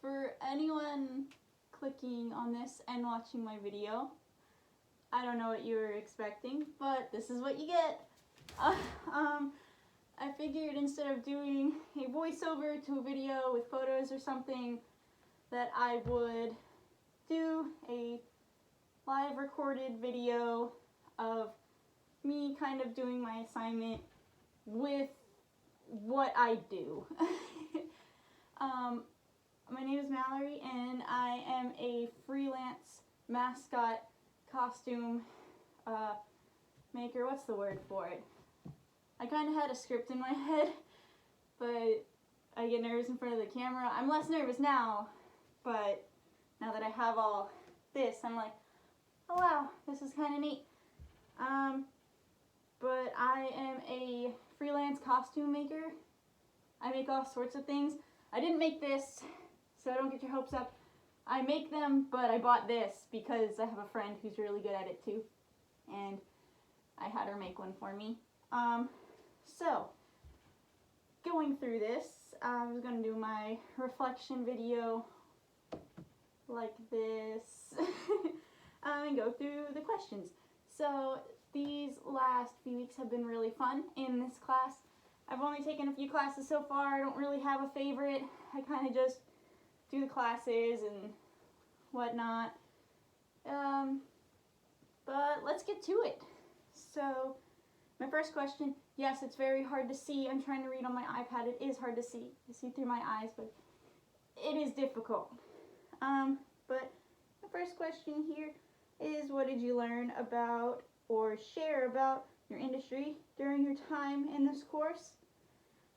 For anyone clicking on this and watching my video, I don't know what you were expecting, but this is what you get. I figured instead of doing a voiceover to a video with photos or something, that I would do a live recorded video of me kind of doing my assignment with what I do. My name is Mallory, and I am a freelance mascot costume maker. What's the word for it? I kind of had a script in my head, but I get nervous in front of the camera. I'm less nervous now, but now that I have all this, I'm like, oh wow, this is kind of neat. But I am a freelance costume maker. I make all sorts of things. I didn't make this, so don't get your hopes up. I make them, but I bought this because I have a friend who's really good at it too, and I had her make one for me. So, going through this, I was going to do my reflection video like this and go through the questions. So, these last few weeks have been really fun in this class. I've only taken a few classes so far. I don't really have a favorite. I kind of just do the classes and whatnot. But let's get to it. So, my first question, yes, it's very hard to see. I'm trying to read on my iPad. It is hard to see. I see through my eyes, but it is difficult. But the first question here is, what did you learn about or share about your industry during your time in this course?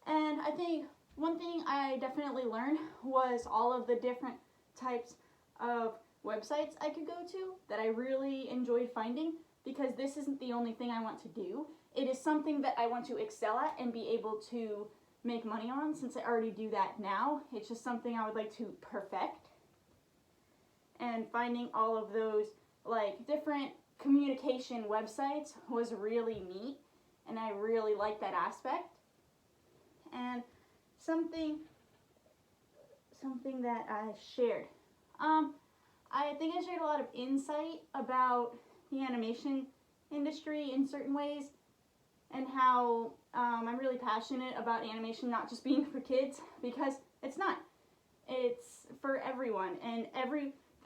And I think one thing I definitely learned was all of the different types of websites I could go to that I really enjoyed finding, because this isn't the only thing I want to do. It is something that I want to excel at and be able to make money on, since I already do that now. It's just something I would like to perfect. And finding all of those like different communication websites was really neat, and I really like that aspect. And something that I shared. I think I shared a lot of insight about the animation industry in certain ways, and how I'm really passionate about animation not just being for kids, because it's not. It's for everyone, and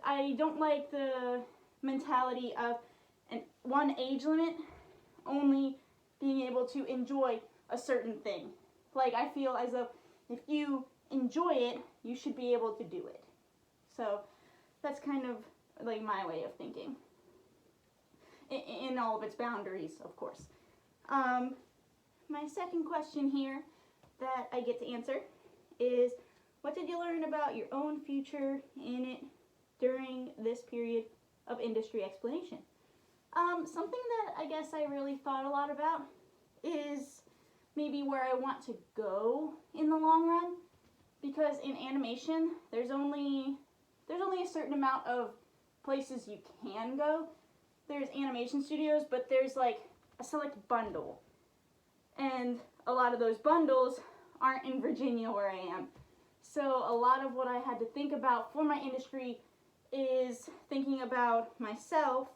I don't like the mentality of one age limit only being able to enjoy a certain thing. Like, I feel as though if you enjoy it, you should be able to do it. So that's kind of like my way of thinking, in all of its boundaries, of course. My second question here that I get to answer is, what did you learn about your own future in it during this period of industry explanation? Something that I guess I really thought a lot about is maybe where I want to go in the long run, because in animation there's only a certain amount of places you can go. There's animation studios, but there's like a select bundle, and a lot of those bundles aren't in Virginia where I am. So a lot of what I had to think about for my industry is thinking about myself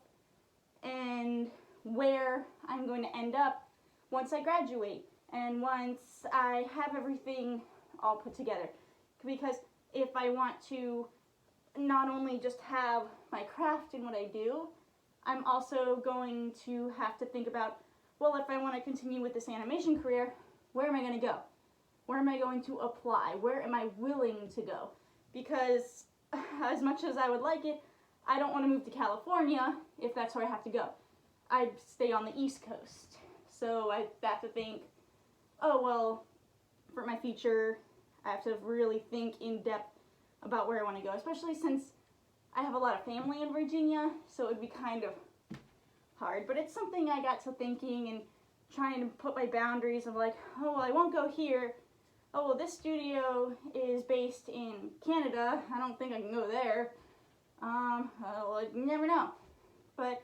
and where I'm going to end up once I graduate and once I have everything all put together. Because if I want to not only just have my craft in what I do, I'm also going to have to think about, well, if I want to continue with this animation career, where am I going to go? Where am I going to apply? Where am I willing to go? Because as much as I would like it, I don't want to move to California if that's where I have to go. I'd stay on the East Coast. So I have to think, oh, well, for my future, I have to really think in depth about where I want to go, especially since I have a lot of family in Virginia, so it would be kind of hard. But it's something I got to thinking and trying to put my boundaries of like, oh, well, I won't go here. Oh, well, this studio is based in Canada. I don't think I can go there. Well, you never know. But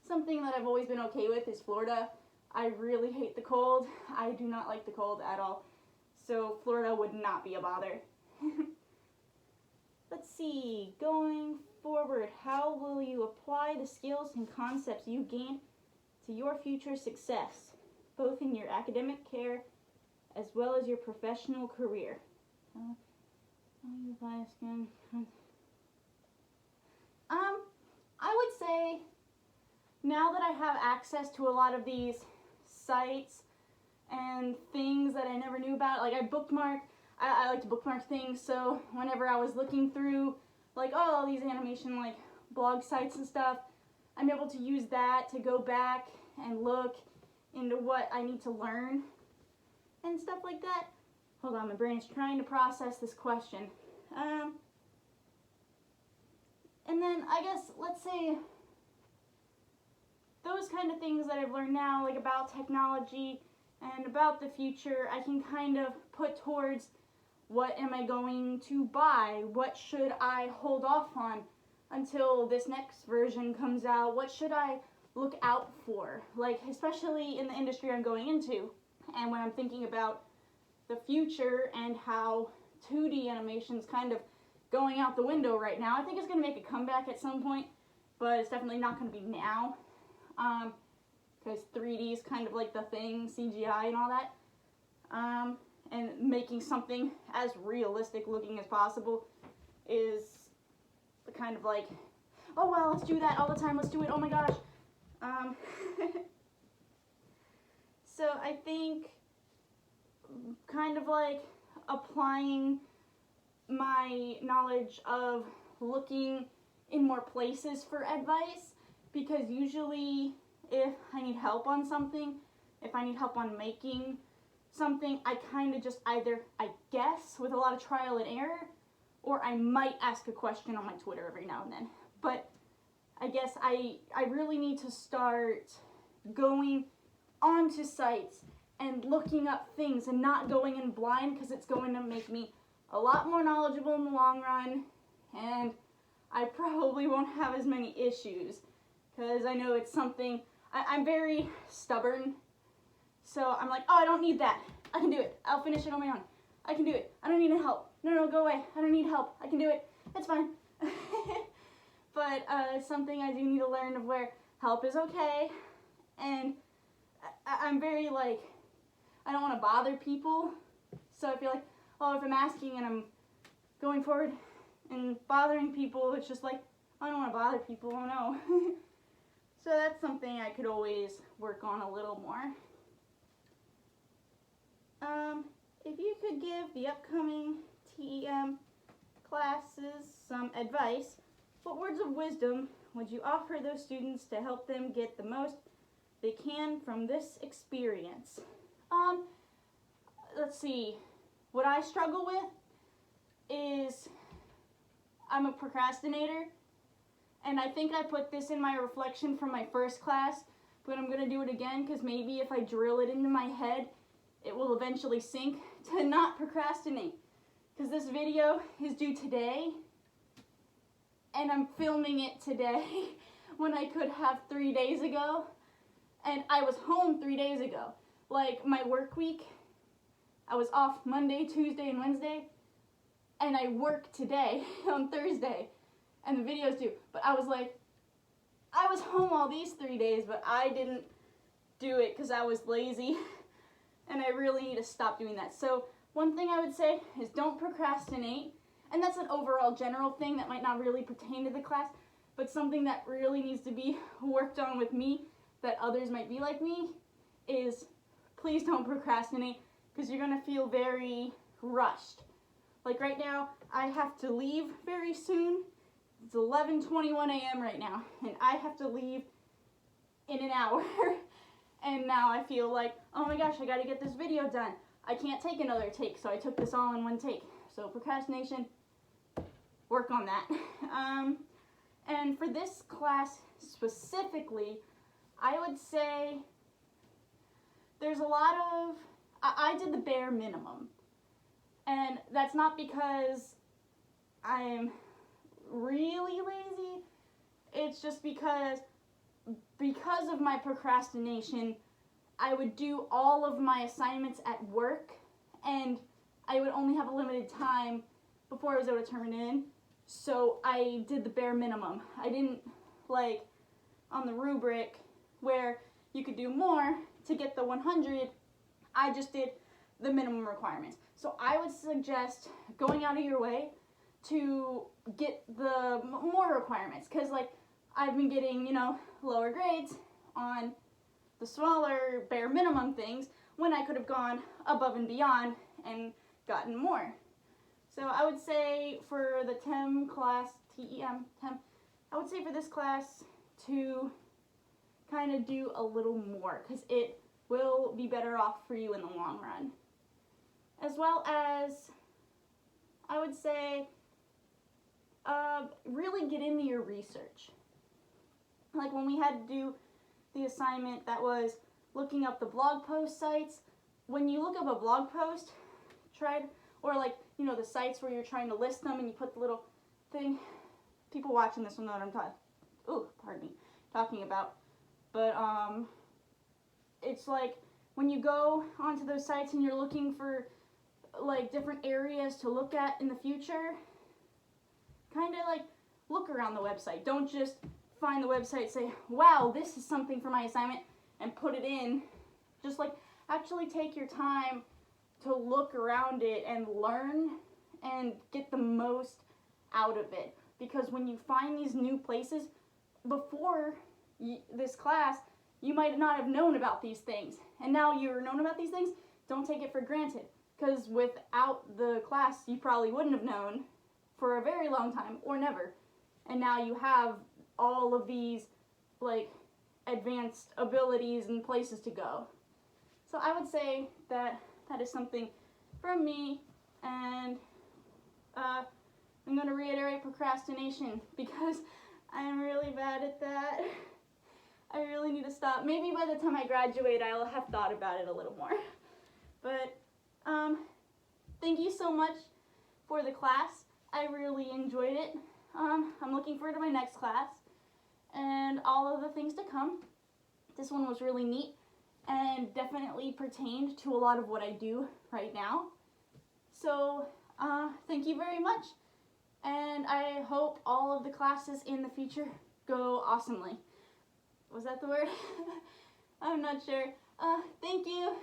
something that I've always been okay with is Florida. I really hate the cold. I do not like the cold at all. So Florida would not be a bother. Let's see, going forward, how will you apply the skills and concepts you gained to your future success, both in your academic care as well as your professional career? I would say now that I have access to a lot of these sites and things that I never knew about, like I like to bookmark things, so whenever I was looking through like all these animation like blog sites and stuff, I'm able to use that to go back and look into what I need to learn and stuff like that. Hold on, my brain's trying to process this question. And then I guess, let's say, those kind of things that I've learned now, like about technology and about the future, I can kind of put towards what am I going to buy? What should I hold off on until this next version comes out? What should I look out for? Like, especially in the industry I'm going into, and when I'm thinking about the future and how 2D animation's kind of going out the window right now. I think it's going to make a comeback at some point, but it's definitely not going to be now, because 3D is kind of like the thing, CGI and all that, and making something as realistic looking as possible is kind of like, oh wow, let's do that all the time, let's do it, oh my gosh. So I think kind of like applying my knowledge of looking in more places for advice, because usually if I need help on something, if I need help on making something, I kind of just either, I guess, with a lot of trial and error, or I might ask a question on my Twitter every now and then. But I guess I really need to start going onto sites and looking up things and not going in blind, because it's going to make me a lot more knowledgeable in the long run, and I probably won't have as many issues, because I know it's something, I'm very stubborn, so I'm like, oh, I don't need that, I can do it, I'll finish it on my own, I can do it, I don't need any help, no, go away, I don't need help, I can do it, it's fine. But something I do need to learn of where help is okay, and I'm very like, I don't want to bother people, so I feel like, oh, if I'm asking and I'm going forward and bothering people, it's just like, I don't want to bother people, oh no. So that's something I could always work on a little more. If you could give the upcoming TEM classes some advice, what words of wisdom would you offer those students to help them get the most they can from this experience? Let's see. What I struggle with is I'm a procrastinator, and I think I put this in my reflection from my first class, but I'm going to do it again, because maybe if I drill it into my head, it will eventually sink to not procrastinate, because this video is due today, and I'm filming it today when I could have 3 days ago, and I was home 3 days ago. Like, my work week, I was off Monday, Tuesday, and Wednesday, and I work today on Thursday, and the video's due. But I was like, I was home all these 3 days, but I didn't do it because I was lazy, and I really need to stop doing that. So one thing I would say is don't procrastinate, and that's an overall general thing that might not really pertain to the class, but something that really needs to be worked on with me, that others might be like me, is please don't procrastinate, because you're going to feel very rushed. Like right now, I have to leave very soon. It's 11:21 a.m. right now, and I have to leave in an hour. And now I feel like, oh my gosh, I got to get this video done. I can't take another take, so I took this all in one take. So procrastination, work on that. And for this class specifically, I would say there's a lot of, I did the bare minimum. And that's not because I'm really lazy. It's just because of my procrastination, I would do all of my assignments at work, and I would only have a limited time before I was able to turn it in. So I did the bare minimum. I didn't like on the rubric where you could do more to get the 100. I just did the minimum requirements. So I would suggest going out of your way to get the more requirements, because like I've been getting, lower grades on the smaller bare minimum things when I could have gone above and beyond and gotten more. So I would say for the TEM class, TEM, I would say for this class to kind of do a little more, because it will be better off for you in the long run. As well as, I would say, really get into your research. Like when we had to do the assignment that was looking up the blog post sites, when you look up a blog post, or like, the sites where you're trying to list them and you put the little thing, people watching this will know what I'm talking about. But it's like when you go onto those sites and you're looking for like different areas to look at in the future, kind of like look around the website. Don't just find the website, say, wow, this is something for my assignment, and put it in. Just like actually take your time to look around it and learn and get the most out of it. Because when you find these new places, before this class, you might not have known about these things. And now you're known about these things, don't take it for granted. Because without the class, you probably wouldn't have known for a very long time or never. And now you have all of these like advanced abilities and places to go. So I would say that is something from me, and I'm going to reiterate procrastination because I'm really bad at that. I really need to stop. Maybe by the time I graduate, I'll have thought about it a little more. But thank you so much for the class. I really enjoyed it. I'm looking forward to my next class and all of the things to come. This one was really neat and definitely pertained to a lot of what I do right now. So thank you very much, and I hope all of the classes in the future go awesomely. Was that the word? I'm not sure. Thank you.